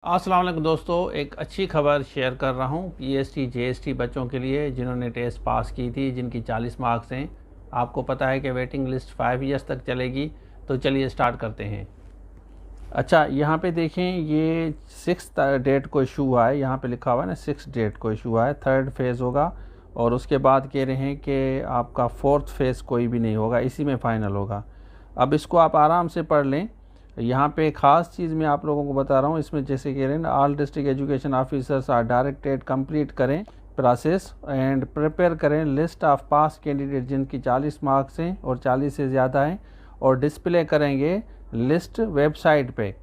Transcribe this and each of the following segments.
अस्सलाम वालेकुम दोस्तों, एक अच्छी खबर शेयर कर रहा हूँ पीएसटी जेएसटी बच्चों के लिए जिन्होंने टेस्ट पास की थी, जिनकी 40 मार्क्स हैं। आपको पता है कि वेटिंग लिस्ट 5 ईयर्स तक चलेगी। तो चलिए स्टार्ट करते हैं। अच्छा, यहाँ पे देखें, ये 6 डेट को इशू हुआ है। यहाँ पे लिखा हुआ है ना, 6 डेट को इशू हुआ है। 3rd फेज़ होगा और उसके बाद कह रहे हैं कि आपका 4th फेज़ कोई भी नहीं होगा, इसी में फ़ाइनल होगा। अब इसको आप आराम से पढ़ लें। यहाँ पे ख़ास चीज़ मैं आप लोगों को बता रहा हूँ, इसमें जैसे कह रहे हैं ना, all district education officers are directed complete करें प्रोसेस एंड प्रिपेयर करें लिस्ट ऑफ पास कैंडिडेट जिनकी 40 मार्क्स हैं और 40 से ज़्यादा हैं, और डिस्प्ले करेंगे लिस्ट वेबसाइट पे।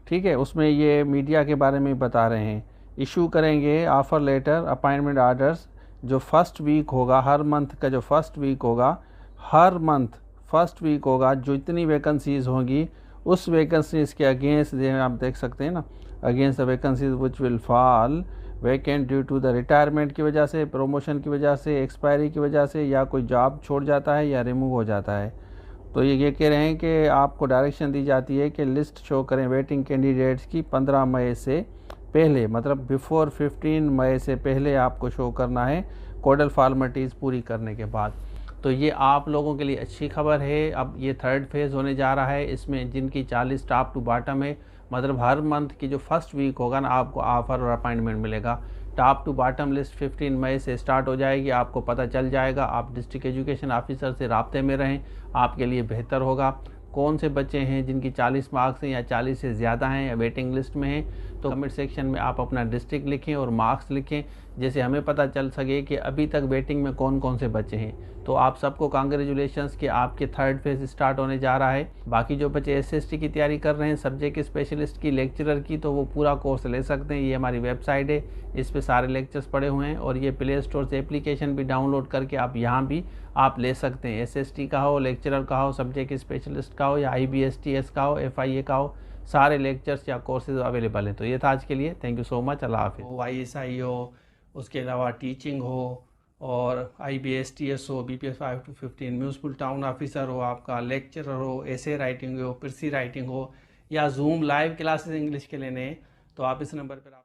ठीक है, उसमें ये मीडिया के बारे में बता रहे हैं। इशू करेंगे ऑफ़र लेटर, अपॉइंटमेंट आर्डर्स जो फर्स्ट वीक होगा, हर मंथ का जो फर्स्ट वीक होगा, हर मंथ फर्स्ट वीक होगा। जो इतनी वैकेंसीज़ होंगी उस वैकेंसीज़ के अगेंस्ट आप देख सकते हैं ना, against the vacancies which will fall vacant due to the retirement की वजह से, प्रमोशन की वजह से, एक्सपायरी की वजह से, या कोई जॉब छोड़ जाता है या रिमूव हो जाता है। तो ये कह रहे हैं कि आपको डायरेक्शन दी जाती है कि लिस्ट शो करें वेटिंग कैंडिडेट्स की 15 मई से पहले, मतलब बिफोर 15 मई से पहले आपको शो करना है, कोडल फॉर्मेलिटीज़ पूरी करने के बाद। तो ये आप लोगों के लिए अच्छी खबर है। अब ये 3rd फेज़ होने जा रहा है। इसमें जिनकी 40 टॉप टू बॉटम है, मतलब हर मंथ की जो फर्स्ट वीक होगा ना, आपको ऑफ़र और अपॉइंटमेंट मिलेगा। टॉप टू बॉटम लिस्ट 15 मई से स्टार्ट हो जाएगी, आपको पता चल जाएगा। आप डिस्ट्रिक्ट एजुकेशन ऑफिसर से राब्ते में रहें, आपके लिए बेहतर होगा। कौन से बच्चे हैं जिनकी 40 मार्क्स हैं या 40 से ज़्यादा हैं या वेटिंग लिस्ट में हैं, तो कमेंट सेक्शन में आप अपना डिस्ट्रिक्ट लिखें और मार्क्स लिखें, जैसे हमें पता चल सके कि अभी तक वेटिंग में कौन कौन से बच्चे हैं। तो आप सबको कांग्रेचुलेशंस कि आपके 3rd फेज़ स्टार्ट होने जा रहा है। बाकी जो बच्चे एसएसटी की तैयारी कर रहे हैं, सब्जेक्ट स्पेशलिस्ट की, लेक्चरर की, तो वो पूरा कोर्स ले सकते हैं। ये हमारी वेबसाइट है, इस पे सारे लेक्चर्स पड़े हुए हैं, और ये प्ले स्टोर से एप्लीकेशन भी डाउनलोड करके आप यहाँ भी आप ले सकते हैं। एसएसटी का हो, लेक्चरर का हो, सब्जेक्ट स्पेशलिस्ट का हो, या IBSTS का हो, FIA का हो, सारे लेक्चर्स या कोर्सेज अवेलेबल हैं। तो ये था आज के लिए। Thank you so much. अल्लाह हाफिज़। ISI हो, उसके अलावा टीचिंग हो, और IBSTS हो, BPS 5 to 15, municipal town officer हो, आपका लेक्चरर हो, एसे राइटिंग हो, पिरसी राइटिंग हो, या जूम लाइव क्लासेस इंग्लिश के लेने, तो आप इस नंबर पर आप